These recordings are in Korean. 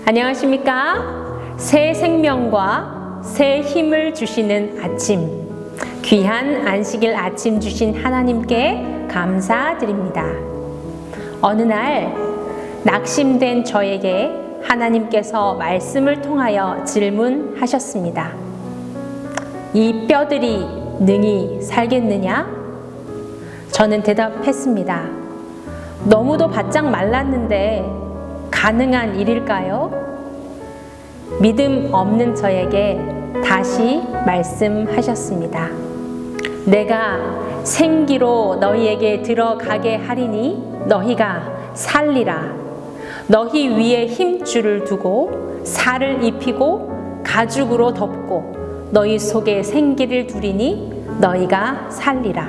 안녕하십니까? 새 생명과 새 힘을 주시는 아침, 귀한 안식일 아침 주신 하나님께 감사드립니다. 어느 날 낙심된 저에게 하나님께서 말씀을 통하여 질문하셨습니다. 이 뼈들이 능히 살겠느냐? 저는 대답했습니다. 너무도 바짝 말랐는데 가능한 일일까요? 믿음 없는 저에게 다시 말씀하셨습니다. 내가 생기로 너희에게 들어가게 하리니 너희가 살리라. 너희 위에 힘줄을 두고 살을 입히고 가죽으로 덮고 너희 속에 생기를 두리니 너희가 살리라.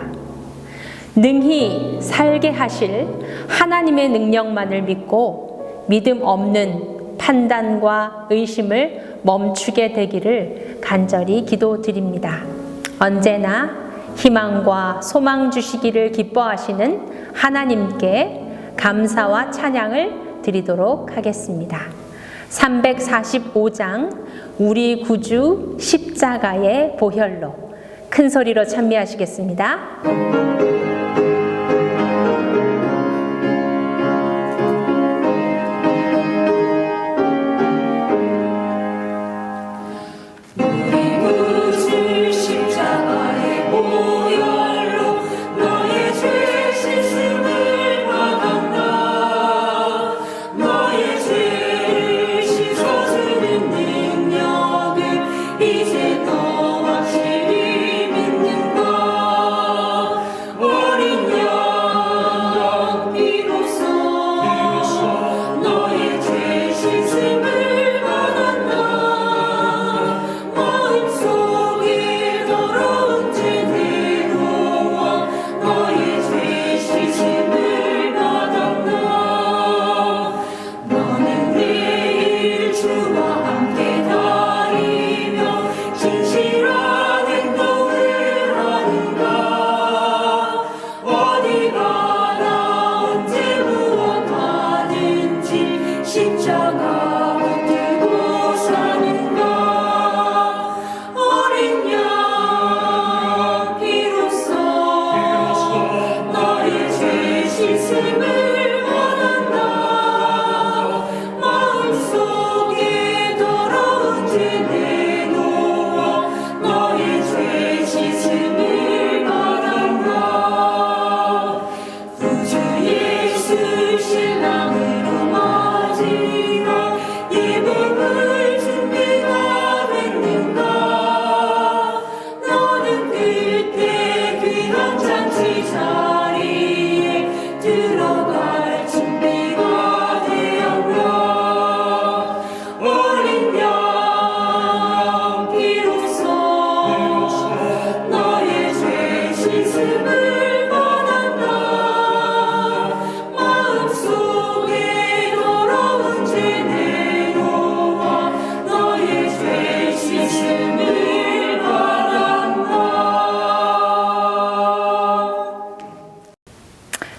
능히 살게 하실 하나님의 능력만을 믿고 믿음 없는 판단과 의심을 멈추게 되기를 간절히 기도드립니다. 언제나 희망과 소망 주시기를 기뻐하시는 하나님께 감사와 찬양을 드리도록 하겠습니다. 345장 우리 구주 십자가의 보혈로 큰 소리로 찬미하시겠습니다.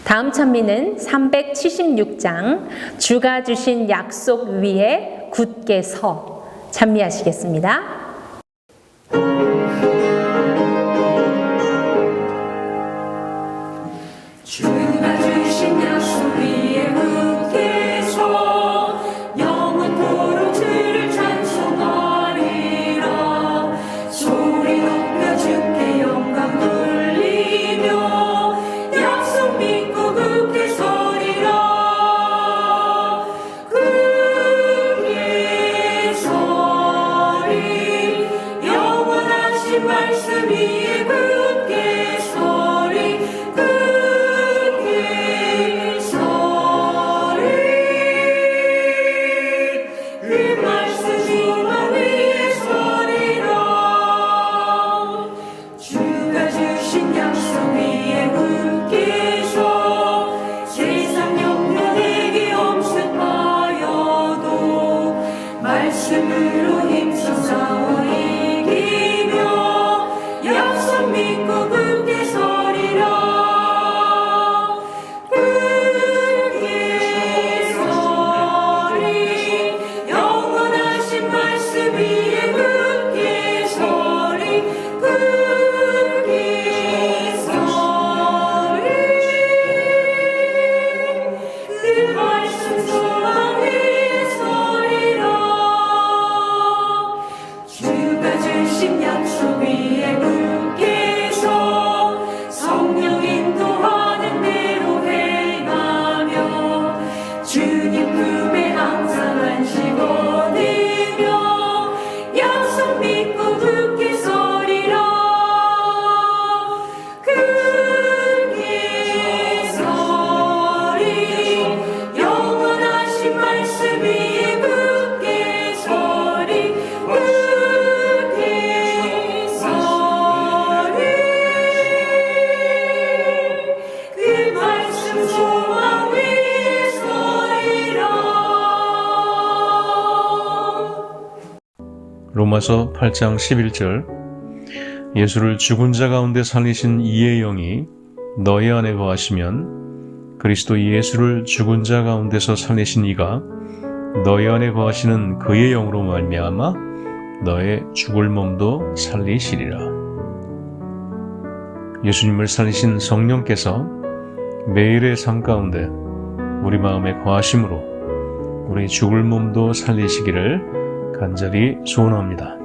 다음 찬미는 376장 주가 주신 약속 위에 굳게 서 찬미하시겠습니다. 주가 주신 약속 위에 굳게 서 영원토록 주를 찬송하리라. 소리 높여 주께 영광 돌리며 약속 믿고 굳게 서리라. 굳게 서리 영원하신 말씀 위에 굳게 서리. 말씀으로 힘써 싸워 이기며 약속 믿고 굳게 서리라. 굳게 서리 로마서 8장 11절 예수를 죽은 자 가운데 살리신 이의 영이 너희 안에 거하시면 그리스도 예수를 죽은 자 가운데서 살리신 이가 너희 안에 거하시는 그의 영으로 말미암아 너의 죽을 몸도 살리시리라. 예수님을 살리신 성령께서 매일의 삶 가운데 우리 마음에 거하심으로 우리 죽을 몸도 살리시기를 간절히 소원합니다.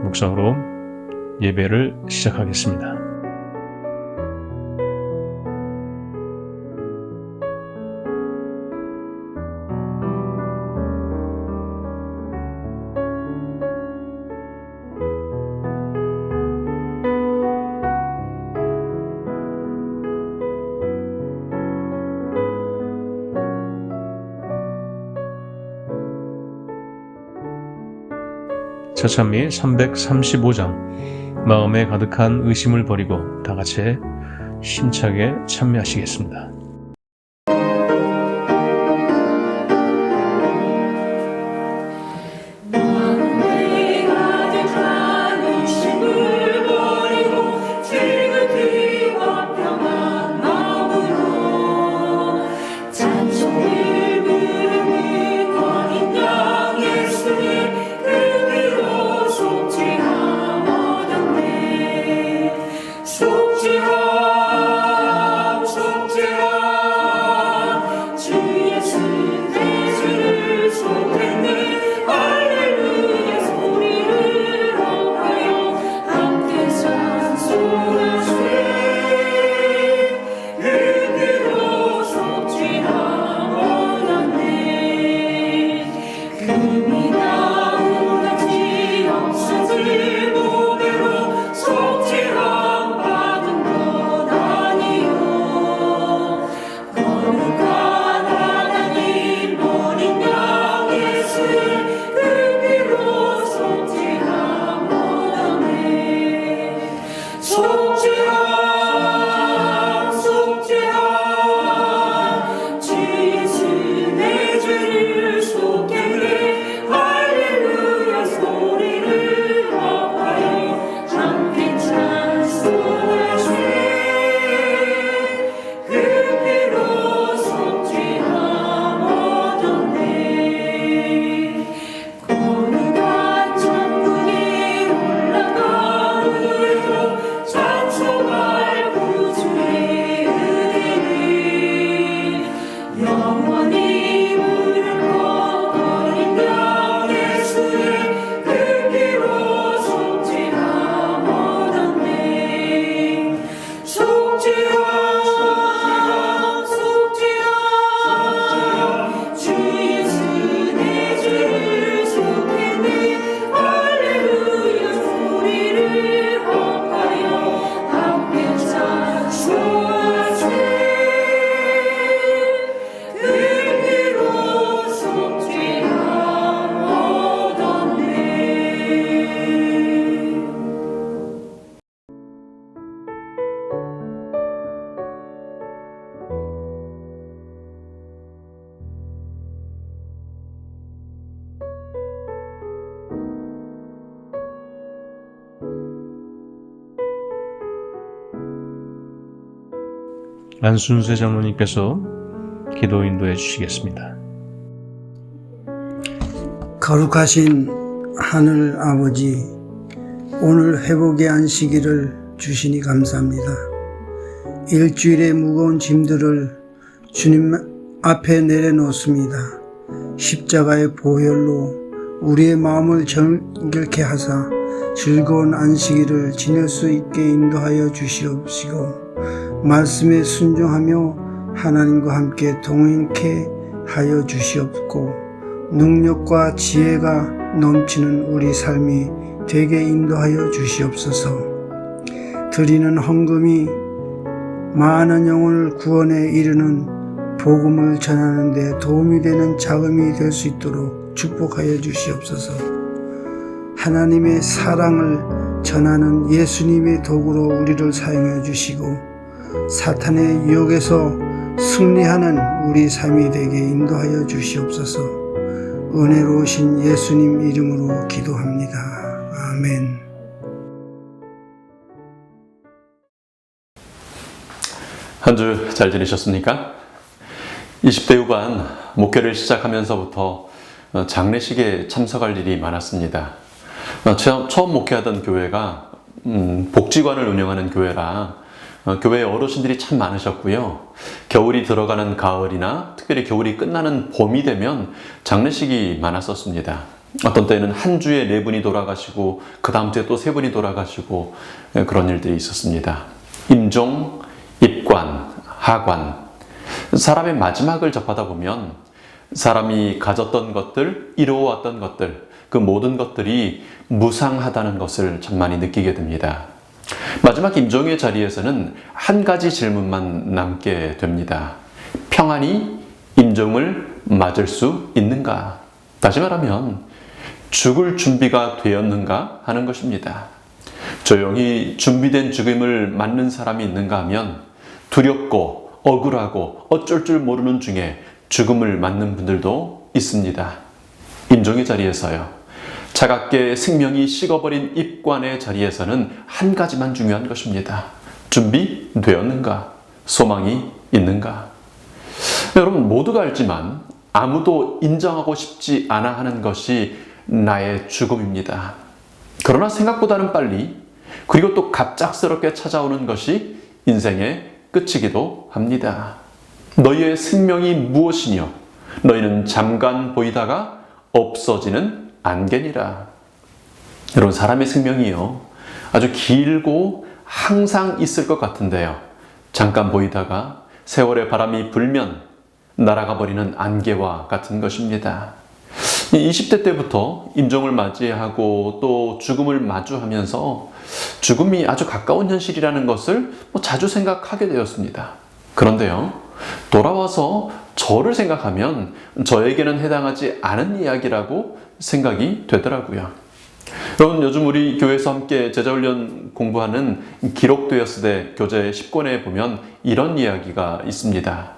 묵상으로 예배를 시작하겠습니다. 처참히 335장 마음에 가득한 의심을 버리고 다같이 힘차게 참여하시겠습니다. 마음에 가득한 의심을 버리고 지극히와 평안 마음으로 찬송을 부르는 어린 양 예수의 그 피로 속죄함 얻었네. 속죄함 속죄함 주 예수 내 죄를 속했네. 할렐루야 소리를 높여 함께 찬송하세. 그 피로 속죄함 얻었네. 금이 나온 같이 없어질 몸으로 속죄함 받은 것 아니요. 거룩한 하나님 어린 양 예수의 그 피로 속죄함 얻었네. 속죄함 속죄함 주 예수 내 죄를 속했네. 할렐루야 소리를 높여 함께 찬송하세. 그 피로 속죄함 얻었네. 거룩한 천국에 올라가므로 찬송할 구주의 은혜를 영원히 무릎 꿇어버린 양 예수의 그 피로 속죄함 얻었네. 속죄함 속죄함 주 예수 내 죄를 속했네. 할렐루야 소리를 높여 함께 찬송하세. 그 피로 속죄함 얻었네. 안순세 장로님께서 기도 인도해 주시겠습니다. 거룩하신 하늘 아버지, 오늘 회복의 안식일을 주시니 감사합니다. 일주일의 무거운 짐들을 주님 앞에 내려놓습니다. 십자가의 보혈로 우리의 마음을 정결케 하사 즐거운 안식일을 지낼 수 있게 인도하여 주시옵시고, 말씀에 순종하며 하나님과 함께 동행케 하여 주시옵고, 능력과 지혜가 넘치는 우리 삶이 되게 인도하여 주시옵소서. 드리는 헌금이 많은 영혼을 구원에 이르는 복음을 전하는 데 도움이 되는 자금이 될 수 있도록 축복하여 주시옵소서. 하나님의 사랑을 전하는 예수님의 도구로 우리를 사용해 주시고, 사탄의 유혹에서 승리하는 우리 삶이 되게 인도하여 주시옵소서. 은혜로우신 예수님 이름으로 기도합니다. 아멘. 한 주 잘 지내셨습니까? 20대 후반 목회를 시작하면서부터 장례식에 참석할 일이 많았습니다. 처음 목회하던 교회가 복지관을 운영하는 교회라 교회 어르신들이 참 많으셨고요. 겨울이 들어가는 가을이나 특별히 겨울이 끝나는 봄이 되면 장례식이 많았었습니다. 어떤 때는 한 주에 4분이 돌아가시고 그 다음 주에 또 3분이 돌아가시고 그런 일들이 있었습니다. 임종, 입관, 하관, 사람의 마지막을 접하다 보면 사람이 가졌던 것들, 이루어왔던 것들, 그 모든 것들이 무상하다는 것을 참 많이 느끼게 됩니다. 마지막 임종의 자리에서는 한 가지 질문만 남게 됩니다. 평안히 임종을 맞을 수 있는가? 다시 말하면 죽을 준비가 되었는가 하는 것입니다. 조용히 준비된 죽음을 맞는 사람이 있는가 하면 두렵고 억울하고 어쩔 줄 모르는 중에 죽음을 맞는 분들도 있습니다. 임종의 자리에서요. 차갑게 생명이 식어버린 입관의 자리에서는 한 가지만 중요한 것입니다. 준비되었는가? 소망이 있는가? 여러분 모두가 알지만 아무도 인정하고 싶지 않아 하는 것이 나의 죽음입니다. 그러나 생각보다는 빨리 그리고 또 갑작스럽게 찾아오는 것이 인생의 끝이기도 합니다. 너희의 생명이 무엇이뇨? 너희는 잠깐 보이다가 없어지는 안개니라. 여러분 사람의 생명이요 아주 길고 항상 있을 것 같은데요. 잠깐 보이다가 세월의 바람이 불면 날아가 버리는 안개와 같은 것입니다. 20대 때부터 임종을 맞이하고 또 죽음을 마주하면서 죽음이 아주 가까운 현실이라는 것을 자주 생각하게 되었습니다. 그런데요, 돌아와서 저를 생각하면 저에게는 해당하지 않은 이야기라고 생각이 되더라고요. 여러분 요즘 우리 교회에서 함께 제자훈련 공부하는 기록되었으되 교재 10권에 보면 이런 이야기가 있습니다.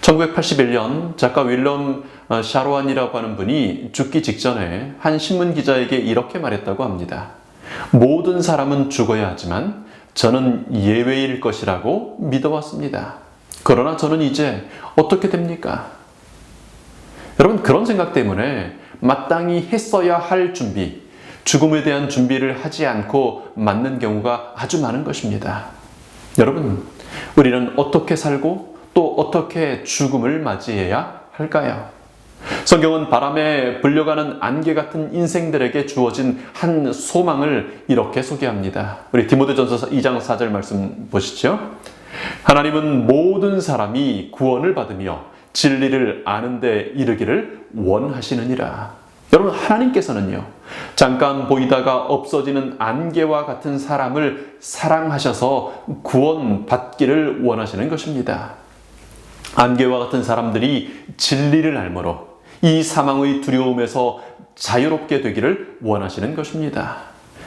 1981년 작가 윌럼 샤로안이라고 하는 분이 죽기 직전에 한 신문기자에게 이렇게 말했다고 합니다. 모든 사람은 죽어야 하지만 저는 예외일 것이라고 믿어왔습니다. 그러나 저는 이제 어떻게 됩니까? 여러분 그런 생각 때문에 마땅히 했어야 할 준비, 죽음에 대한 준비를 하지 않고 맞는 경우가 아주 많은 것입니다. 여러분 우리는 어떻게 살고 또 어떻게 죽음을 맞이해야 할까요? 성경은 바람에 불려가는 안개 같은 인생들에게 주어진 한 소망을 이렇게 소개합니다. 우리 디모데전서 2장 4절 말씀 보시죠. 하나님은 모든 사람이 구원을 받으며 진리를 아는 데 이르기를 원하시느니라. 여러분 하나님께서는요 잠깐 보이다가 없어지는 안개와 같은 사람을 사랑하셔서 구원받기를 원하시는 것입니다. 안개와 같은 사람들이 진리를 알므로 이 사망의 두려움에서 자유롭게 되기를 원하시는 것입니다.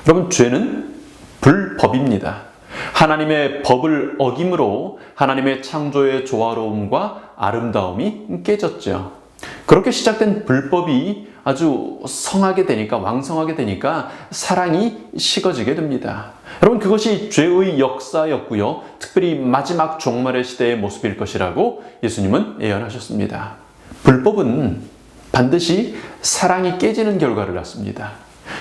여러분 죄는 불법입니다. 하나님의 법을 어김으로 하나님의 창조의 조화로움과 아름다움이 깨졌죠. 그렇게 시작된 불법이 아주 성하게 되니까 왕성하게 되니까 사랑이 식어지게 됩니다. 여러분 그것이 죄의 역사였고요. 특별히 마지막 종말의 시대의 모습일 것이라고 예수님은 예언하셨습니다. 불법은 반드시 사랑이 깨지는 결과를 낳습니다.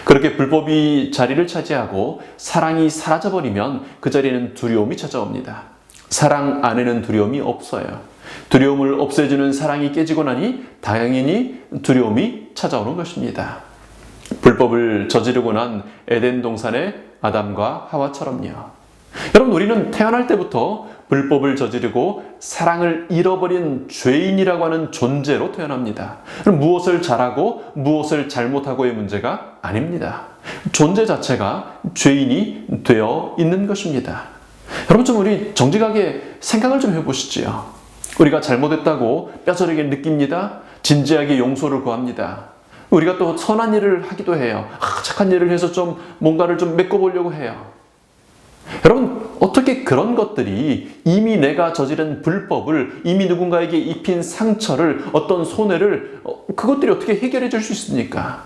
그렇게 불법이 자리를 차지하고 사랑이 사라져버리면 그 자리에는 두려움이 찾아옵니다. 사랑 안에는 두려움이 없어요. 두려움을 없애주는 사랑이 깨지고 나니 당연히 두려움이 찾아오는 것입니다. 불법을 저지르고 난 에덴 동산의 아담과 하와처럼요. 여러분 우리는 태어날 때부터 불법을 저지르고 사랑을 잃어버린 죄인이라고 하는 존재로 태어납니다. 무엇을 잘하고 무엇을 잘못하고의 문제가 아닙니다. 존재 자체가 죄인이 되어 있는 것입니다. 여러분 좀 우리 정직하게 생각을 좀 해보시지요. 우리가 잘못했다고 뼈저리게 느낍니다. 진지하게 용서를 구합니다. 우리가 또 선한 일을 하기도 해요. 착한 일을 해서 좀 뭔가를 좀 메꿔보려고 해요. 여러분 어떻게 그런 것들이 이미 내가 저지른 불법을, 이미 누군가에게 입힌 상처를, 어떤 손해를 그것들이 어떻게 해결해 줄 수 있습니까?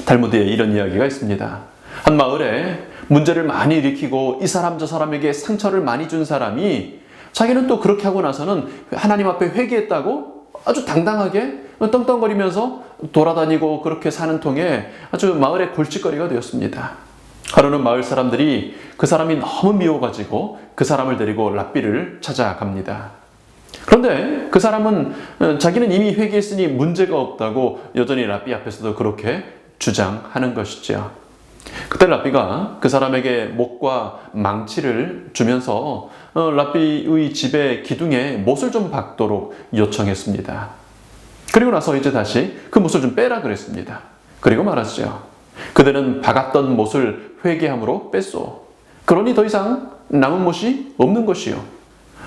탈무드에 이런 이야기가 있습니다. 한 마을에 문제를 많이 일으키고 이 사람 저 사람에게 상처를 많이 준 사람이 자기는 또 그렇게 하고 나서는 하나님 앞에 회개했다고 아주 당당하게 떵떵거리면서 돌아다니고 그렇게 사는 통에 아주 마을의 골칫거리가 되었습니다. 하루는 마을 사람들이 그 사람이 너무 미워가지고 그 사람을 데리고 랍비를 찾아갑니다. 그런데 그 사람은 자기는 이미 회개했으니 문제가 없다고 여전히 랍비 앞에서도 그렇게 주장하는 것이죠. 그때 랍비가 그 사람에게 못과 망치를 주면서 랍비의 집의 기둥에 못을 좀 박도록 요청했습니다. 그리고 나서 이제 다시 그 못을 좀 빼라 그랬습니다. 그리고 말하죠. 그대는 박았던 못을 회개함으로 뺐소. 그러니 더 이상 남은 못이 없는 것이요.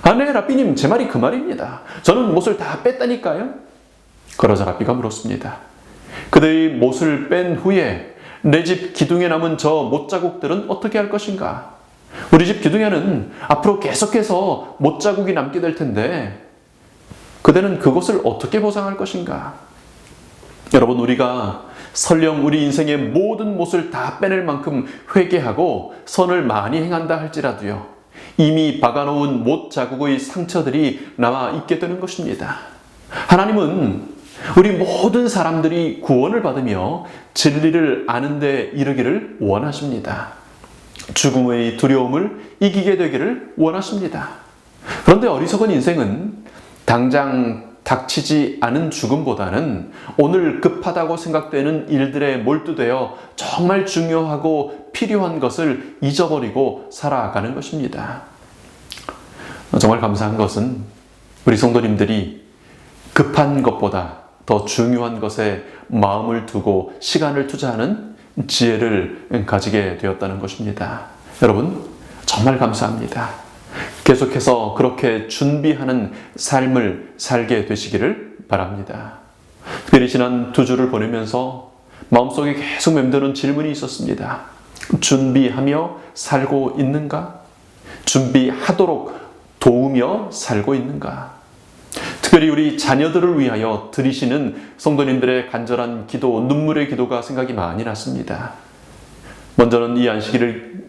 아, 네, 랍비님, 제 말이 그 말입니다. 저는 못을 다 뺐다니까요. 그러자 랍비가 물었습니다. 그대의 못을 뺀 후에 내 집 기둥에 남은 저 못자국들은 어떻게 할 것인가? 우리 집 기둥에는 앞으로 계속해서 못자국이 남게 될 텐데 그대는 그것을 어떻게 보상할 것인가? 여러분, 우리가 설령 우리 인생의 모든 못을 다 빼낼 만큼 회개하고 선을 많이 행한다 할지라도요, 이미 박아놓은 못 자국의 상처들이 남아 있게 되는 것입니다. 하나님은 우리 모든 사람들이 구원을 받으며 진리를 아는 데 이르기를 원하십니다. 죽음의 두려움을 이기게 되기를 원하십니다. 그런데 어리석은 인생은 당장 닥치지 않은 죽음보다는 오늘 급하다고 생각되는 일들에 몰두되어 정말 중요하고 필요한 것을 잊어버리고 살아가는 것입니다. 정말 감사한 것은 우리 성도님들이 급한 것보다 더 중요한 것에 마음을 두고 시간을 투자하는 지혜를 가지게 되었다는 것입니다. 여러분, 정말 감사합니다. 계속해서 그렇게 준비하는 삶을 살게 되시기를 바랍니다. 특별히 지난 2주를 보내면서 마음속에 계속 맴도는 질문이 있었습니다. 준비하며 살고 있는가? 준비하도록 도우며 살고 있는가? 특별히 우리 자녀들을 위하여 드리시는 성도님들의 간절한 기도, 눈물의 기도가 생각이 많이 났습니다. 먼저는 이 안식일을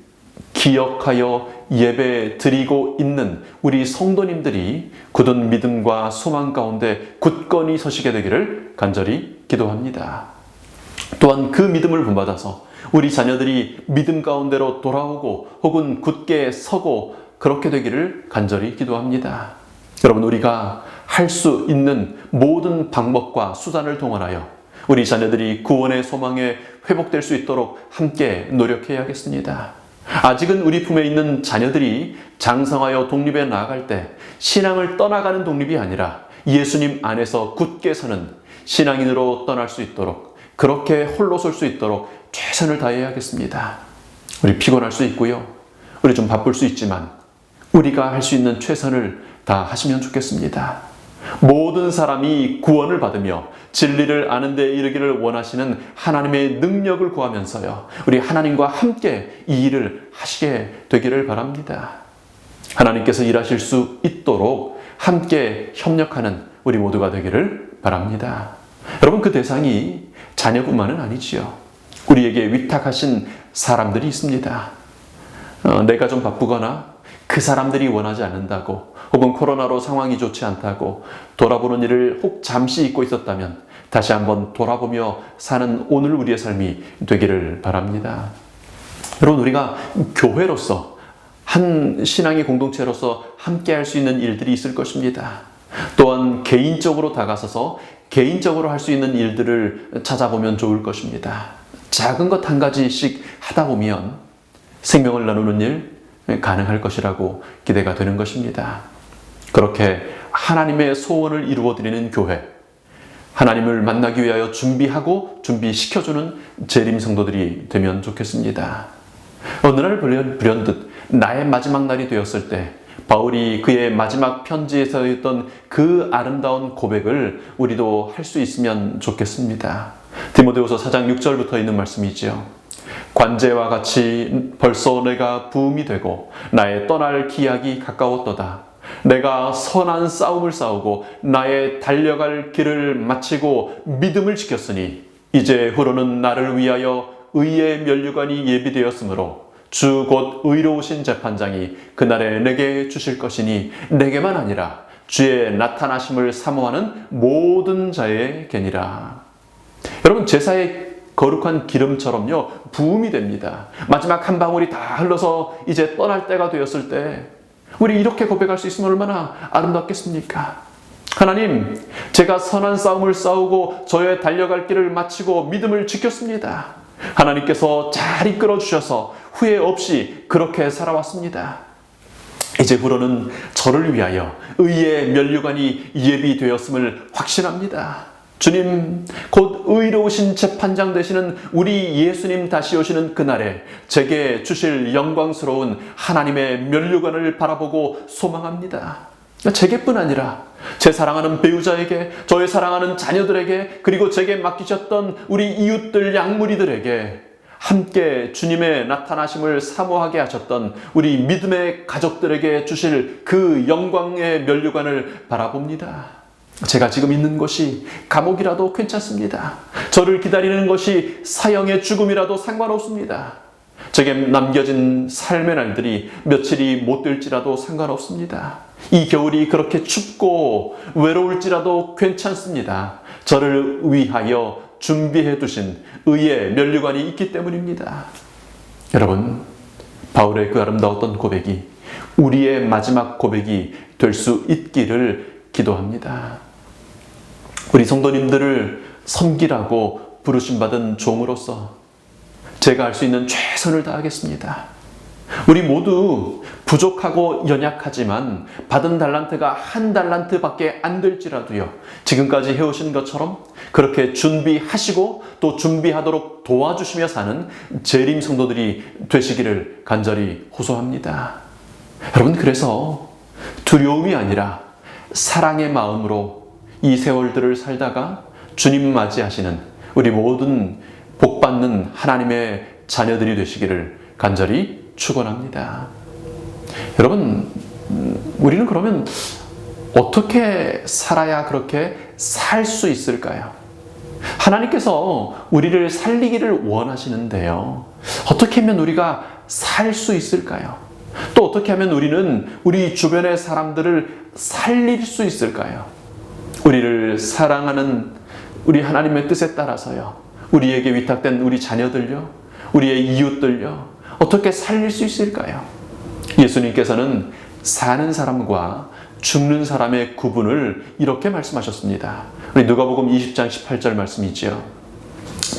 기억하여 예배 드리고 있는 우리 성도님들이 굳은 믿음과 소망 가운데 굳건히 서시게 되기를 간절히 기도합니다. 또한 그 믿음을 본받아서 우리 자녀들이 믿음 가운데로 돌아오고 혹은 굳게 서고 그렇게 되기를 간절히 기도합니다. 여러분, 우리가 할 수 있는 모든 방법과 수단을 동원하여 우리 자녀들이 구원의 소망에 회복될 수 있도록 함께 노력해야겠습니다. 아직은 우리 품에 있는 자녀들이 장성하여 독립에 나아갈 때 신앙을 떠나가는 독립이 아니라 예수님 안에서 굳게 서는 신앙인으로 떠날 수 있도록, 그렇게 홀로 설 수 있도록 최선을 다해야겠습니다. 우리 피곤할 수 있고요. 우리 좀 바쁠 수 있지만 우리가 할 수 있는 최선을 다 하시면 좋겠습니다. 모든 사람이 구원을 받으며 진리를 아는 데 이르기를 원하시는 하나님의 능력을 구하면서요, 우리 하나님과 함께 이 일을 하시게 되기를 바랍니다. 하나님께서 일하실 수 있도록 함께 협력하는 우리 모두가 되기를 바랍니다. 여러분, 그 대상이 자녀뿐만은 아니지요. 우리에게 위탁하신 사람들이 있습니다. 내가 좀 바쁘거나 그 사람들이 원하지 않는다고, 혹은 코로나로 상황이 좋지 않다고 돌아보는 일을 혹 잠시 잊고 있었다면 다시 한번 돌아보며 사는 오늘 우리의 삶이 되기를 바랍니다. 여러분, 우리가 교회로서, 한 신앙의 공동체로서 함께 할 수 있는 일들이 있을 것입니다. 또한 개인적으로 다가서서 개인적으로 할 수 있는 일들을 찾아보면 좋을 것입니다. 작은 것 한 가지씩 하다 보면 생명을 나누는 일 가능할 것이라고 기대가 되는 것입니다. 그렇게 하나님의 소원을 이루어드리는 교회, 하나님을 만나기 위하여 준비하고 준비시켜주는 재림 성도들이 되면 좋겠습니다. 어느 날 불현듯 나의 마지막 날이 되었을 때 바울이 그의 마지막 편지에서 했던 그 아름다운 고백을 우리도 할 수 있으면 좋겠습니다. 디모데후서 4장 6절부터 있는 말씀이지요. 관제와 같이 벌써 내가 부음이 되고 나의 떠날 기약이 가까웠도다. 내가 선한 싸움을 싸우고 나의 달려갈 길을 마치고 믿음을 지켰으니 이제 후로는 나를 위하여 의의 면류관이 예비되었으므로 주 곧 의로우신 재판장이 그날에 내게 주실 것이니 내게만 아니라 주의 나타나심을 사모하는 모든 자의 개니라. 여러분, 제사의 거룩한 기름처럼요, 부음이 됩니다. 마지막 한 방울이 다 흘러서 이제 떠날 때가 되었을 때 우리 이렇게 고백할 수 있으면 얼마나 아름답겠습니까? 하나님, 제가 선한 싸움을 싸우고 저의 달려갈 길을 마치고 믿음을 지켰습니다. 하나님께서 잘 이끌어 주셔서 후회 없이 그렇게 살아왔습니다. 이제 후로는 저를 위하여 의의 면류관이 예비되었음을 확신합니다. 주님, 곧 의로우신 재판장 되시는 우리 예수님 다시 오시는 그날에 제게 주실 영광스러운 하나님의 면류관을 바라보고 소망합니다. 제게뿐 아니라 제 사랑하는 배우자에게, 저의 사랑하는 자녀들에게, 그리고 제게 맡기셨던 우리 이웃들, 양무리들에게 함께 주님의 나타나심을 사모하게 하셨던 우리 믿음의 가족들에게 주실 그 영광의 면류관을 바라봅니다. 제가 지금 있는 곳이 감옥이라도 괜찮습니다. 저를 기다리는 것이 사형의 죽음이라도 상관없습니다. 제게 남겨진 삶의 날들이 며칠이 못 될지라도 상관없습니다. 이 겨울이 그렇게 춥고 외로울지라도 괜찮습니다. 저를 위하여 준비해 두신 의의 면류관이 있기 때문입니다. 여러분, 바울의 그 아름다웠던 고백이 우리의 마지막 고백이 될 수 있기를 기도합니다. 우리 성도님들을 섬기라고 부르심받은 종으로서 제가 할 수 있는 최선을 다하겠습니다. 우리 모두 부족하고 연약하지만 받은 달란트가 한 달란트밖에 안 될지라도요, 지금까지 해오신 것처럼 그렇게 준비하시고 또 준비하도록 도와주시며 사는 재림 성도들이 되시기를 간절히 호소합니다. 여러분, 그래서 두려움이 아니라 사랑의 마음으로 이 세월들을 살다가 주님 맞이하시는 우리 모든 복받는 하나님의 자녀들이 되시기를 간절히 축원합니다. 여러분, 우리는 그러면 어떻게 살아야 그렇게 살 수 있을까요? 하나님께서 우리를 살리기를 원하시는데요, 어떻게 하면 우리가 살 수 있을까요? 또 어떻게 하면 우리는 우리 주변의 사람들을 살릴 수 있을까요? 우리를 사랑하는 우리 하나님의 뜻에 따라서요, 우리에게 위탁된 우리 자녀들요, 우리의 이웃들요, 어떻게 살릴 수 있을까요? 예수님께서는 사는 사람과 죽는 사람의 구분을 이렇게 말씀하셨습니다. 우리 누가복음 20장 18절 말씀이지요.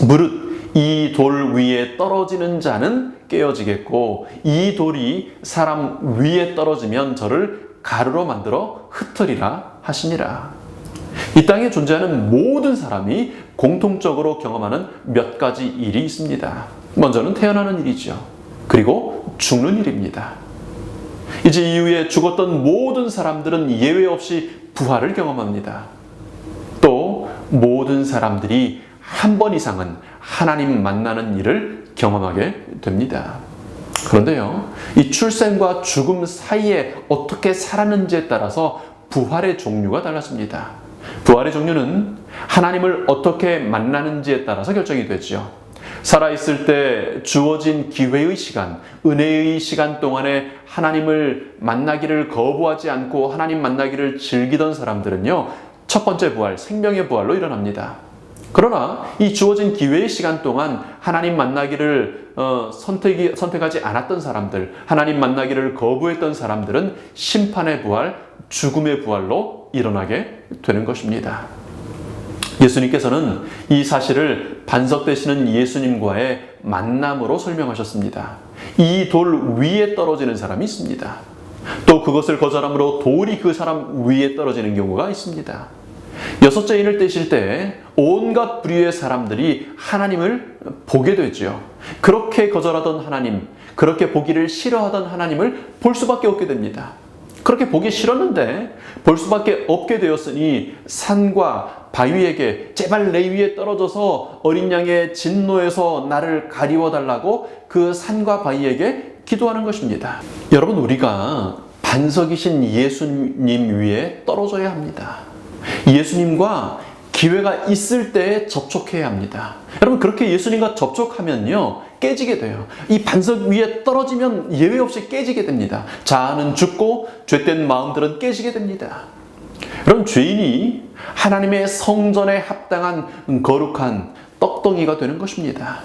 무릇 이 돌 위에 떨어지는 자는 깨어지겠고 이 돌이 사람 위에 떨어지면 저를 가루로 만들어 흩으리라 하시니라. 이 땅에 존재하는 모든 사람이 공통적으로 경험하는 몇 가지 일이 있습니다. 먼저는 태어나는 일이죠. 그리고 죽는 일입니다. 이제 이후에 죽었던 모든 사람들은 예외 없이 부활을 경험합니다. 또 모든 사람들이 한 번 이상은 하나님 만나는 일을 경험하게 됩니다. 그런데요, 이 출생과 죽음 사이에 어떻게 살았는지에 따라서 부활의 종류가 달랐습니다. 부활의 종류는 하나님을 어떻게 만나는지에 따라서 결정이 되죠. 살아있을 때 주어진 기회의 시간, 은혜의 시간 동안에 하나님을 만나기를 거부하지 않고 하나님 만나기를 즐기던 사람들은요, 첫 번째 부활, 생명의 부활로 일어납니다. 그러나 이 주어진 기회의 시간 동안 하나님 만나기를 선택하지 않았던 사람들, 하나님 만나기를 거부했던 사람들은 심판의 부활, 죽음의 부활로 일어나게 되는 것입니다. 예수님께서는 이 사실을 반석 되시는 예수님과의 만남으로 설명하셨습니다. 이 돌 위에 떨어지는 사람이 있습니다. 또 그것을 거절함으로 돌이 그 사람 위에 떨어지는 경우가 있습니다. 여섯째 인을 떼실 때 온갖 부류의 사람들이 하나님을 보게 되죠. 그렇게 거절하던 하나님, 그렇게 보기를 싫어하던 하나님을 볼 수밖에 없게 됩니다. 그렇게 보기 싫었는데 볼 수밖에 없게 되었으니 산과 바위에게 제발 내 위에 떨어져서 어린 양의 진노에서 나를 가리워달라고 그 산과 바위에게 기도하는 것입니다. 여러분, 우리가 반석이신 예수님 위에 떨어져야 합니다. 예수님과 기회가 있을 때 접촉해야 합니다. 여러분, 그렇게 예수님과 접촉하면요, 깨지게 돼요. 이 반석 위에 떨어지면 예외 없이 깨지게 됩니다. 자아는 죽고 죄된 마음들은 깨지게 됩니다. 여러분, 죄인이 하나님의 성전에 합당한 거룩한 떡덩이가 되는 것입니다.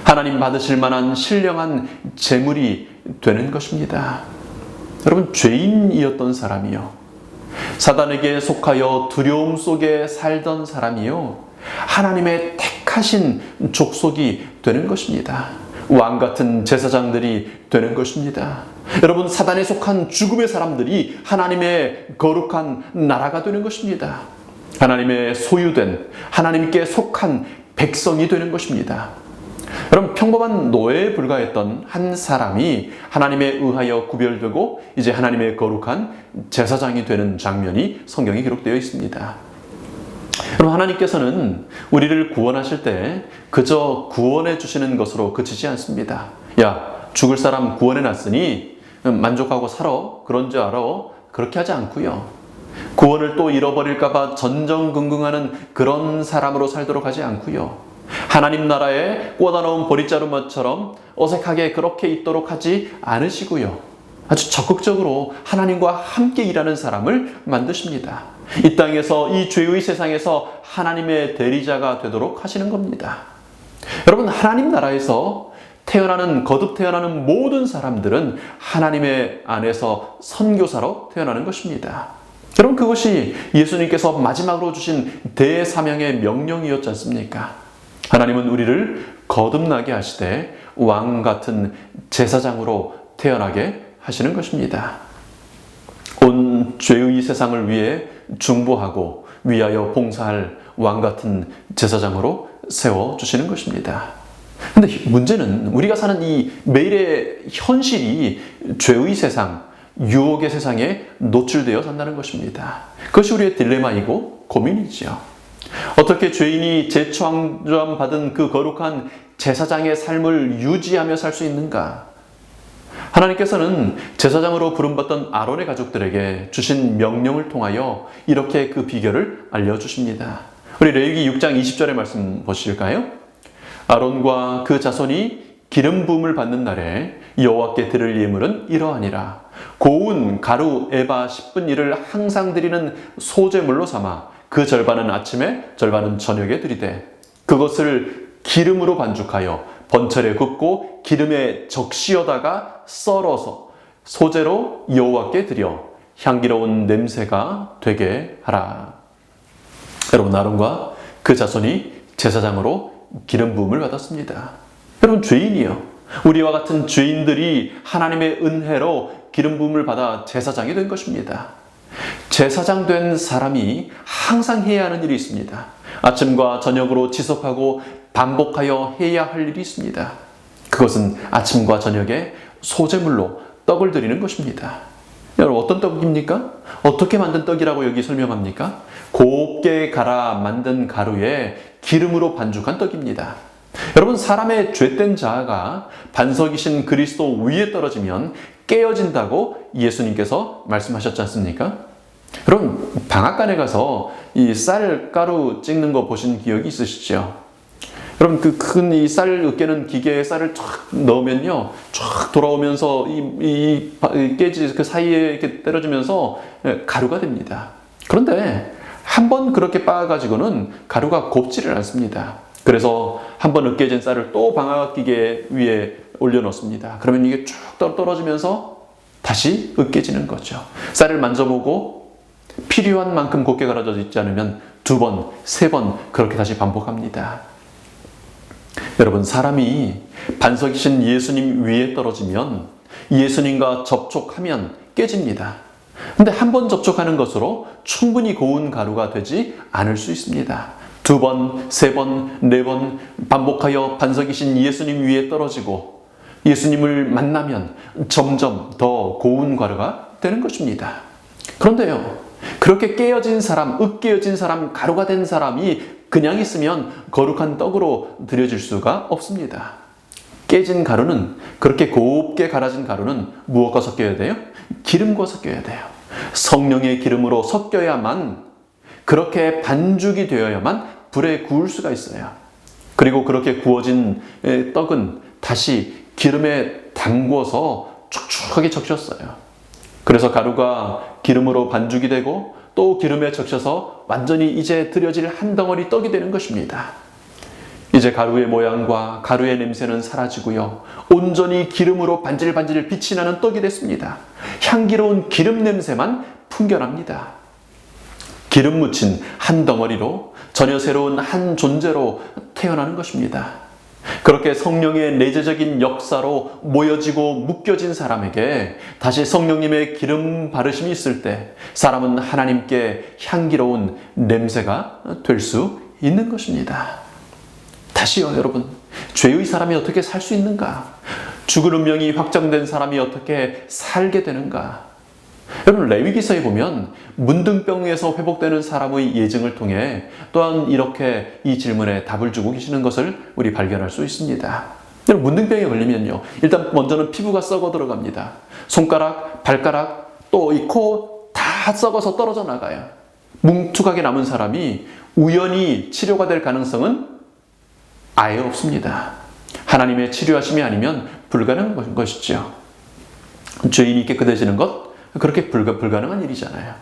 하나님 받으실 만한 신령한 제물이 되는 것입니다. 여러분, 죄인이었던 사람이요, 사단에게 속하여 두려움 속에 살던 사람이요, 하나님의 택하신 족속이 되는 것입니다. 왕같은 제사장들이 되는 것입니다. 여러분, 사단에 속한 죽음의 사람들이 하나님의 거룩한 나라가 되는 것입니다. 하나님의 소유된, 하나님께 속한 백성이 되는 것입니다. 여러분, 평범한 노예에 불과했던 한 사람이 하나님에 의하여 구별되고 이제 하나님의 거룩한 제사장이 되는 장면이 성경에 기록되어 있습니다. 여러분, 하나님께서는 우리를 구원하실 때 그저 구원해 주시는 것으로 그치지 않습니다. 야, 죽을 사람 구원해 놨으니 만족하고 살아, 그런 줄 알아, 그렇게 하지 않고요, 구원을 또 잃어버릴까 봐 전전긍긍하는 그런 사람으로 살도록 하지 않고요, 하나님 나라에 꽂아놓은 보릿자루처럼 어색하게 그렇게 있도록 하지 않으시고요, 아주 적극적으로 하나님과 함께 일하는 사람을 만드십니다. 이 땅에서, 이 죄의 세상에서 하나님의 대리자가 되도록 하시는 겁니다. 여러분, 하나님 나라에서 거듭 태어나는 모든 사람들은 하나님의 안에서 선교사로 태어나는 것입니다. 여러분, 그것이 예수님께서 마지막으로 주신 대사명의 명령이었지 않습니까? 하나님은 우리를 거듭나게 하시되 왕 같은 제사장으로 태어나게 하시는 것입니다. 온 죄의 세상을 위해 중보하고 위하여 봉사할 왕 같은 제사장으로 세워주시는 것입니다. 근데 문제는 우리가 사는 이 매일의 현실이 죄의 세상, 유혹의 세상에 노출되어 산다는 것입니다. 그것이 우리의 딜레마이고 고민이지요. 어떻게 죄인이 재창조함 받은 그 거룩한 제사장의 삶을 유지하며 살 수 있는가? 하나님께서는 제사장으로 부름받던 아론의 가족들에게 주신 명령을 통하여 이렇게 그 비결을 알려주십니다. 우리 레위기 6장 20절의 말씀 보실까요? 아론과 그 자손이 기름 부음을 받는 날에 여호와께 드릴 예물은 이러하니라. 고운 가루 에바 10분 1을 항상 드리는 소제물로 삼아 그 절반은 아침에 절반은 저녁에 드리되 그것을 기름으로 반죽하여 번철에 굽고 기름에 적시어다가 썰어서 소제로 여호와께 드려 향기로운 냄새가 되게 하라. 여러분, 아론과 그 자손이 제사장으로 기름 부음을 받았습니다. 여러분, 죄인이요, 우리와 같은 죄인들이 하나님의 은혜로 기름 부음을 받아 제사장이 된 것입니다. 제사장 된 사람이 항상 해야 하는 일이 있습니다. 아침과 저녁으로 지속하고 반복하여 해야 할 일이 있습니다. 그것은 아침과 저녁에 소제물로 떡을 드리는 것입니다. 여러분, 어떤 떡입니까? 어떻게 만든 떡이라고 여기 설명합니까? 곱게 갈아 만든 가루에 기름으로 반죽한 떡입니다. 여러분, 사람의 죄된 자아가 반석이신 그리스도 위에 떨어지면 깨어진다고 예수님께서 말씀하셨지 않습니까? 여러분, 방앗간에 가서 이 쌀 가루 찍는 거 보신 기억이 있으시죠? 여러분, 그 큰 이 쌀 으깨는 기계에 쌀을 쫙 넣으면요, 쫙 돌아오면서 이 깨지 그 사이에 이렇게 때려주면서 가루가 됩니다. 그런데 한번 그렇게 빻아가지고는 가루가 곱지를 않습니다. 그래서 한번 으깨진 쌀을 또 방앗 기계 위에 올려놓습니다. 그러면 이게 쭉 떨어지면서 다시 으깨지는 거죠. 쌀을 만져보고 필요한 만큼 곱게 갈아져 있지 않으면 2번, 3번 그렇게 다시 반복합니다. 여러분, 사람이 반석이신 예수님 위에 떨어지면 예수님과 접촉하면 깨집니다. 근데 한 번 접촉하는 것으로 충분히 고운 가루가 되지 않을 수 있습니다. 2번, 3번, 4번 반복하여 반석이신 예수님 위에 떨어지고 예수님을 만나면 점점 더 고운 가루가 되는 것입니다. 그런데요, 그렇게 깨어진 사람, 으깨어진 사람, 가루가 된 사람이 그냥 있으면 거룩한 떡으로 드려질 수가 없습니다. 깨진 가루는, 그렇게 곱게 갈아진 가루는 무엇과 섞여야 돼요? 기름과 섞여야 돼요. 성령의 기름으로 섞여야만, 그렇게 반죽이 되어야만 불에 구울 수가 있어요. 그리고 그렇게 구워진 떡은 다시 기름에 담궈서 축축하게 적셨어요. 그래서 가루가 기름으로 반죽이 되고 또 기름에 적셔서 완전히 이제 드려질 한 덩어리 떡이 되는 것입니다. 이제 가루의 모양과 가루의 냄새는 사라지고요, 온전히 기름으로 반질반질 빛이 나는 떡이 됐습니다. 향기로운 기름 냄새만 풍겨납니다. 기름 묻힌 한 덩어리로 전혀 새로운 한 존재로 태어나는 것입니다. 그렇게 성령의 내재적인 역사로 모여지고 묶여진 사람에게 다시 성령님의 기름 바르심이 있을 때 사람은 하나님께 향기로운 냄새가 될 수 있는 것입니다. 다시요, 여러분, 죄의 사람이 어떻게 살 수 있는가? 죽을 운명이 확정된 사람이 어떻게 살게 되는가? 여러분, 레위기서에 보면 문둥병에서 회복되는 사람의 예증을 통해 또한 이렇게 이 질문에 답을 주고 계시는 것을 우리 발견할 수 있습니다. 여러분, 문둥병에 걸리면요, 일단 먼저는 피부가 썩어 들어갑니다. 손가락, 발가락, 또 이 코 다 썩어서 떨어져 나가요. 뭉툭하게 남은 사람이 우연히 치료가 될 가능성은 아예 없습니다. 하나님의 치료하심이 아니면 불가능한 것이죠. 죄인이 깨끗해지는 것, 그렇게 불가능한 일이잖아요.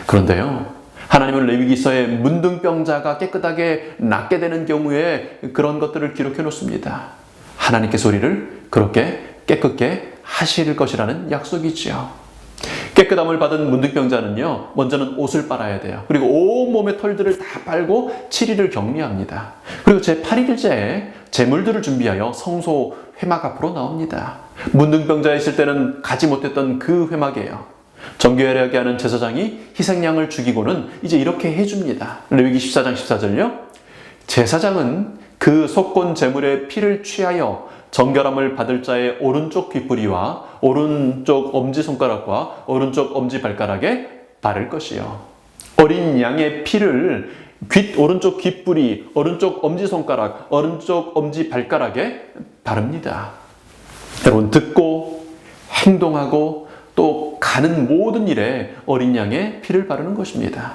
그런데요, 하나님은 레위기서에 문둥병자가 깨끗하게 낫게 되는 경우에 그런 것들을 기록해 놓습니다. 하나님께서 우리를 그렇게 깨끗게 하실 것이라는 약속이지요. 깨끗함을 받은 문둥병자는요, 먼저는 옷을 빨아야 돼요. 그리고 온몸의 털들을 다 빨고 7일을 격리합니다. 그리고 제8일째에 제물들을 준비하여 성소 회막 앞으로 나옵니다. 문둥병자 있을 때는 가지 못했던 그 회막이에요. 정결하게 하는 제사장이 희생양을 죽이고는 이제 이렇게 해줍니다. 레위기 14장 14절요. 제사장은 그 속건 제물의 피를 취하여 정결함을 받을 자의 오른쪽 귓부리와 오른쪽 엄지손가락과 오른쪽 엄지발가락에 바를 것이요. 어린 양의 피를 오른쪽 귓부리, 오른쪽 엄지손가락, 오른쪽 엄지발가락에 바릅니다. 여러분, 듣고 행동하고 또 가는 모든 일에 어린 양의 피를 바르는 것입니다.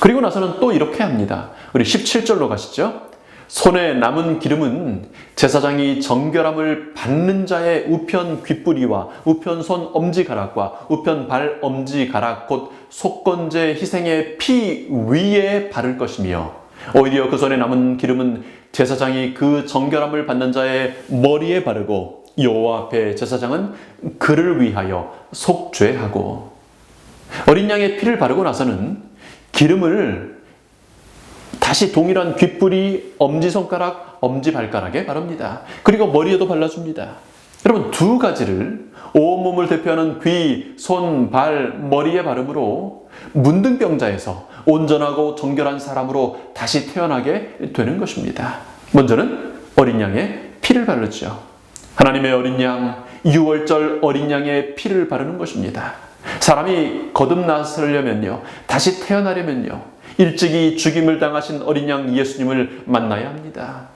그리고 나서는 또 이렇게 합니다. 우리 17절로 가시죠. 손에 남은 기름은 제사장이 정결함을 받는 자의 우편 귓부리와 우편 손 엄지가락과 우편 발 엄지가락 곧 속건제 희생의 피 위에 바를 것이며, 오히려 그 손에 남은 기름은 제사장이 그 정결함을 받는 자의 머리에 바르고 여호와 앞에 제사장은 그를 위하여 속죄하고. 어린 양의 피를 바르고 나서는 기름을 다시 동일한 귓부리, 엄지손가락, 엄지발가락에 바릅니다. 그리고 머리에도 발라줍니다. 여러분, 두 가지를 온몸을 대표하는 귀, 손, 발, 머리에 바름으로 문둥병자에서 온전하고 정결한 사람으로 다시 태어나게 되는 것입니다. 먼저는 어린 양의 피를 바르죠. 하나님의 어린 양, 6월절 어린 양의 피를 바르는 것입니다. 사람이 거듭나서려면요, 다시 태어나려면요, 일찍이 죽임을 당하신 어린 양 예수님을 만나야 합니다.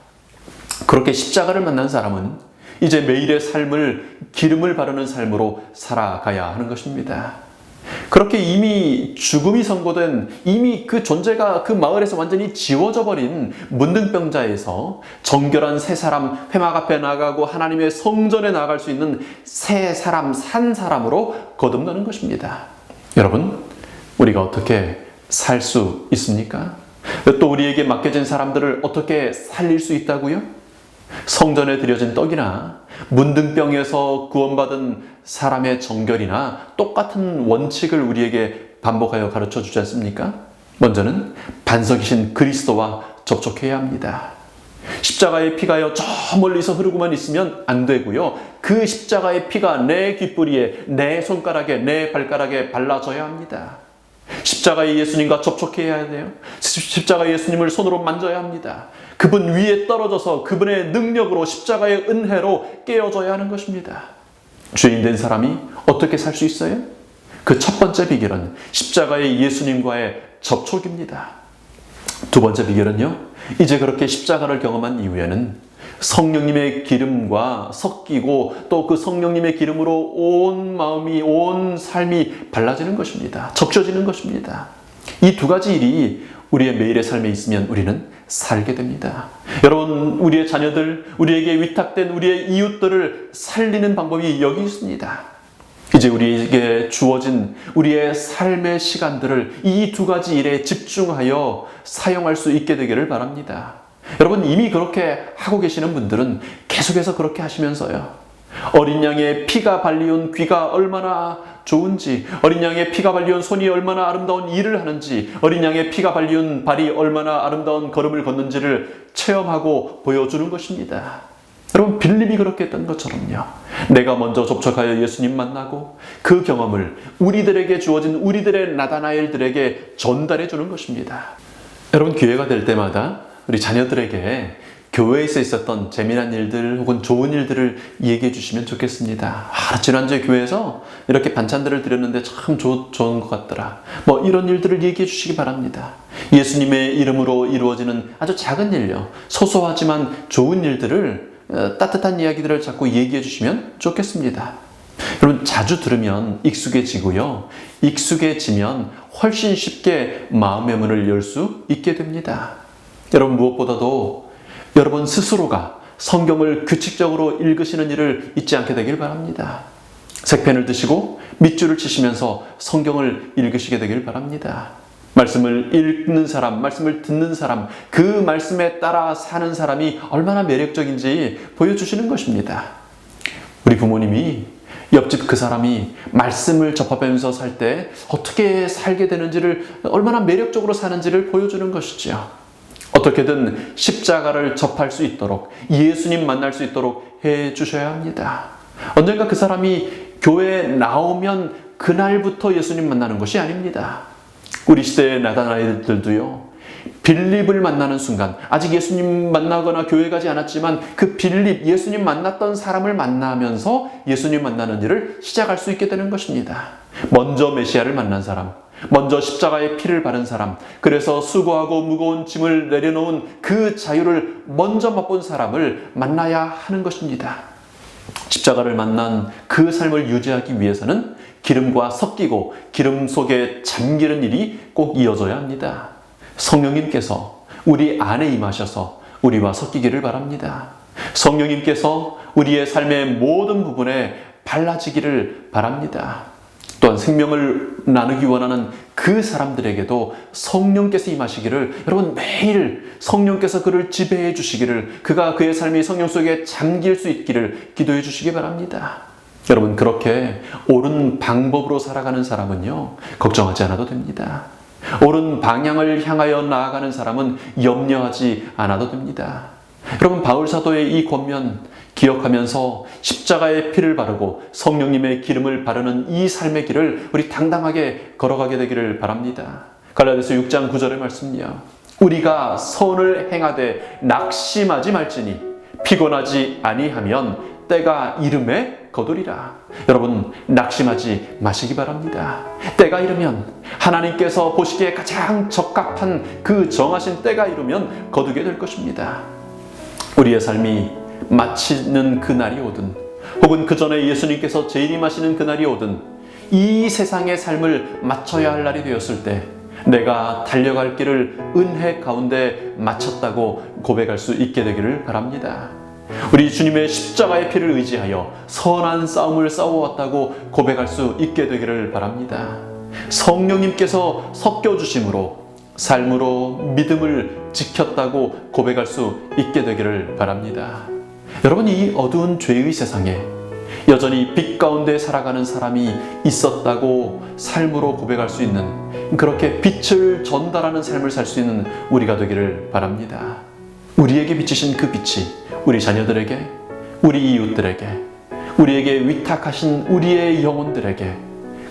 그렇게 십자가를 만난 사람은 이제 매일의 삶을 기름을 바르는 삶으로 살아가야 하는 것입니다. 그렇게 이미 죽음이 선고된, 이미 그 존재가 그 마을에서 완전히 지워져 버린 문둥병자에서 정결한 새 사람, 회막 앞에 나가고 하나님의 성전에 나갈 수 있는 새 사람, 산 사람으로 거듭나는 것입니다. 여러분, 우리가 어떻게 살 수 있습니까? 또 우리에게 맡겨진 사람들을 어떻게 살릴 수 있다고요? 성전에 드려진 떡이나 문둥병에서 구원받은 사람의 정결이나 똑같은 원칙을 우리에게 반복하여 가르쳐 주지 않습니까? 먼저는 반석이신 그리스도와 접촉해야 합니다. 십자가의 피가요, 저 멀리서 흐르고만 있으면 안 되고요, 그 십자가의 피가 내 귓부리에, 내 손가락에, 내 발가락에 발라져야 합니다. 십자가의 예수님과 접촉해야 돼요. 십자가의 예수님을 손으로 만져야 합니다. 그분 위에 떨어져서 그분의 능력으로, 십자가의 은혜로 깨어져야 하는 것입니다. 죄인된 사람이 어떻게 살 수 있어요? 그 첫 번째 비결은 십자가의 예수님과의 접촉입니다. 두 번째 비결은요, 이제 그렇게 십자가를 경험한 이후에는 성령님의 기름과 섞이고 또 그 성령님의 기름으로 온 마음이, 온 삶이 발라지는 것입니다. 적셔지는 것입니다. 이 두 가지 일이 우리의 매일의 삶에 있으면 우리는 살게 됩니다. 여러분, 우리의 자녀들, 우리에게 위탁된 우리의 이웃들을 살리는 방법이 여기 있습니다. 이제 우리에게 주어진 우리의 삶의 시간들을 이 두 가지 일에 집중하여 사용할 수 있게 되기를 바랍니다. 여러분, 이미 그렇게 하고 계시는 분들은 계속해서 그렇게 하시면서요, 어린 양의 피가 발리온 귀가 얼마나 좋은지, 어린 양의 피가 발리온 손이 얼마나 아름다운 일을 하는지, 어린 양의 피가 발리온 발이 얼마나 아름다운 걸음을 걷는지를 체험하고 보여주는 것입니다. 여러분, 빌립이 그렇게 했던 것처럼요, 내가 먼저 접촉하여 예수님 만나고 그 경험을 우리들에게 주어진 우리들의 나다나엘들에게 전달해 주는 것입니다. 여러분, 기회가 될 때마다 우리 자녀들에게 교회에서 있었던 재미난 일들 혹은 좋은 일들을 얘기해 주시면 좋겠습니다. 지난주에 교회에서 이렇게 반찬들을 드렸는데 참 좋은 것 같더라. 이런 일들을 얘기해 주시기 바랍니다. 예수님의 이름으로 이루어지는 아주 작은 일요, 소소하지만 좋은 일들을, 따뜻한 이야기들을 자꾸 얘기해 주시면 좋겠습니다. 여러분, 자주 들으면 익숙해지고요, 익숙해지면 훨씬 쉽게 마음의 문을 열 수 있게 됩니다. 여러분, 무엇보다도 여러분 스스로가 성경을 규칙적으로 읽으시는 일을 잊지 않게 되길 바랍니다. 색펜을 드시고 밑줄을 치시면서 성경을 읽으시게 되길 바랍니다. 말씀을 읽는 사람, 말씀을 듣는 사람, 그 말씀에 따라 사는 사람이 얼마나 매력적인지 보여주시는 것입니다. 우리 부모님이 옆집 그 사람이 말씀을 접하면서 살 때 어떻게 살게 되는지를, 얼마나 매력적으로 사는지를 보여주는 것이죠. 어떻게든 십자가를 접할 수 있도록, 예수님 만날 수 있도록 해 주셔야 합니다. 언젠가 그 사람이 교회에 나오면 그날부터 예수님 만나는 것이 아닙니다. 우리 시대의 나다나엘들도요, 빌립을 만나는 순간, 아직 예수님 만나거나 교회 가지 않았지만 그 빌립, 예수님 만났던 사람을 만나면서 예수님 만나는 일을 시작할 수 있게 되는 것입니다. 먼저 메시아를 만난 사람, 먼저 십자가의 피를 바른 사람, 그래서 수고하고 무거운 짐을 내려놓은 그 자유를 먼저 맛본 사람을 만나야 하는 것입니다. 십자가를 만난 그 삶을 유지하기 위해서는 기름과 섞이고 기름 속에 잠기는 일이 꼭 이어져야 합니다. 성령님께서 우리 안에 임하셔서 우리와 섞이기를 바랍니다. 성령님께서 우리의 삶의 모든 부분에 발라지기를 바랍니다. 또한 생명을 나누기 원하는 그 사람들에게도 성령께서 임하시기를, 여러분, 매일 성령께서 그를 지배해 주시기를, 그가 그의 삶이 성령 속에 잠길 수 있기를 기도해 주시기 바랍니다. 여러분, 그렇게 옳은 방법으로 살아가는 사람은요, 걱정하지 않아도 됩니다. 옳은 방향을 향하여 나아가는 사람은 염려하지 않아도 됩니다. 여러분, 바울 사도의 이 권면 기억하면서 십자가의 피를 바르고 성령님의 기름을 바르는 이 삶의 길을 우리 당당하게 걸어가게 되기를 바랍니다. 갈라디아서 6장 9절의 말씀이요, 우리가 선을 행하되 낙심하지 말지니 피곤하지 아니하면 때가 이름에 거두리라. 여러분, 낙심하지 마시기 바랍니다. 때가 이르면, 하나님께서 보시기에 가장 적합한 그 정하신 때가 이르면 거두게 될 것입니다. 우리의 삶이 마치는 그날이 오든, 혹은 그 전에 예수님께서 재림하시는 그날이 오든, 이 세상의 삶을 마쳐야 할 날이 되었을 때 내가 달려갈 길을 은혜 가운데 마쳤다고 고백할 수 있게 되기를 바랍니다. 우리 주님의 십자가의 피를 의지하여 선한 싸움을 싸워왔다고 고백할 수 있게 되기를 바랍니다. 성령님께서 섞여주심으로 삶으로 믿음을 지켰다고 고백할 수 있게 되기를 바랍니다. 여러분, 이 어두운 죄의 세상에 여전히 빛 가운데 살아가는 사람이 있었다고 삶으로 고백할 수 있는, 그렇게 빛을 전달하는 삶을 살 수 있는 우리가 되기를 바랍니다. 우리에게 비치신 그 빛이 우리 자녀들에게, 우리 이웃들에게, 우리에게 위탁하신 우리의 영혼들에게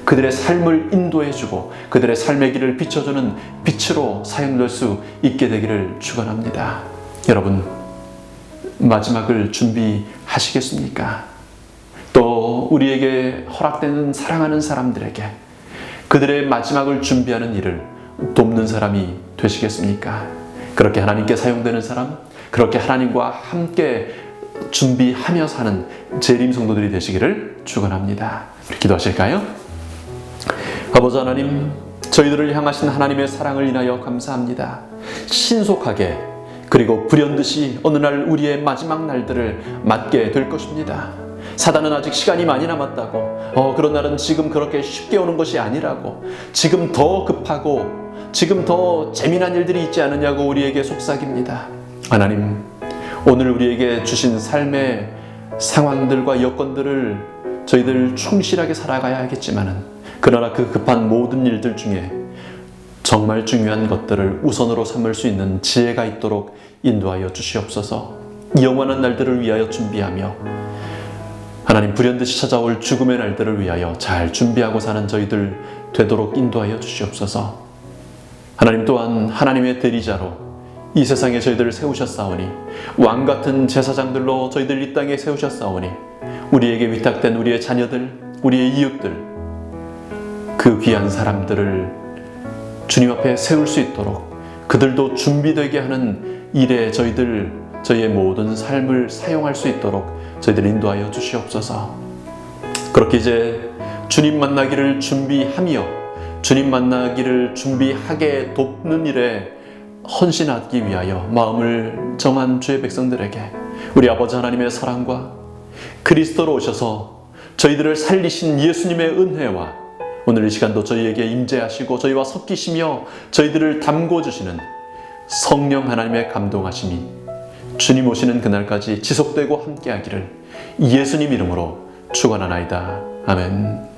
그들의 삶을 인도해주고 그들의 삶의 길을 비춰주는 빛으로 사용될 수 있게 되기를 축원합니다. 여러분, 마지막을 준비하시겠습니까? 또 우리에게 허락되는 사랑하는 사람들에게 그들의 마지막을 준비하는 일을 돕는 사람이 되시겠습니까? 그렇게 하나님께 사용되는 사람, 그렇게 하나님과 함께 준비하며 사는 재림 성도들이 되시기를 축원합니다. 기도하실까요? 아버지 하나님, 저희들을 향하신 하나님의 사랑을 인하여 감사합니다. 신속하게 그리고 불현듯이 어느 날 우리의 마지막 날들을 맞게 될 것입니다. 사단은 아직 시간이 많이 남았다고, 그런 날은 지금 그렇게 쉽게 오는 것이 아니라고, 지금 더 급하고 지금 더 재미난 일들이 있지 않느냐고 우리에게 속삭입니다. 하나님, 오늘 우리에게 주신 삶의 상황들과 여건들을 저희들 충실하게 살아가야 하겠지만은, 그러나 그 급한 모든 일들 중에 정말 중요한 것들을 우선으로 삼을 수 있는 지혜가 있도록 인도하여 주시옵소서. 영원한 날들을 위하여 준비하며 하나님 불현듯이 찾아올 죽음의 날들을 위하여 잘 준비하고 사는 저희들 되도록 인도하여 주시옵소서. 하나님 또한 하나님의 대리자로 이 세상에 저희들을 세우셨사오니, 왕같은 제사장들로 저희들 이 땅에 세우셨사오니, 우리에게 위탁된 우리의 자녀들, 우리의 이웃들, 그 귀한 사람들을 주님 앞에 세울 수 있도록 그들도 준비되게 하는 일에 저희의 모든 삶을 사용할 수 있도록 저희들 인도하여 주시옵소서. 그렇게 이제 주님 만나기를 준비하며 주님 만나기를 준비하게 돕는 일에 헌신하기 위하여 마음을 정한 주의 백성들에게 우리 아버지 하나님의 사랑과 그리스도로 오셔서 저희들을 살리신 예수님의 은혜와 오늘 이 시간도 저희에게 임재하시고 저희와 섞이시며 저희들을 담궈주시는 성령 하나님의 감동하심이 주님 오시는 그날까지 지속되고 함께하기를 예수님 이름으로 축원하나이다. 아멘.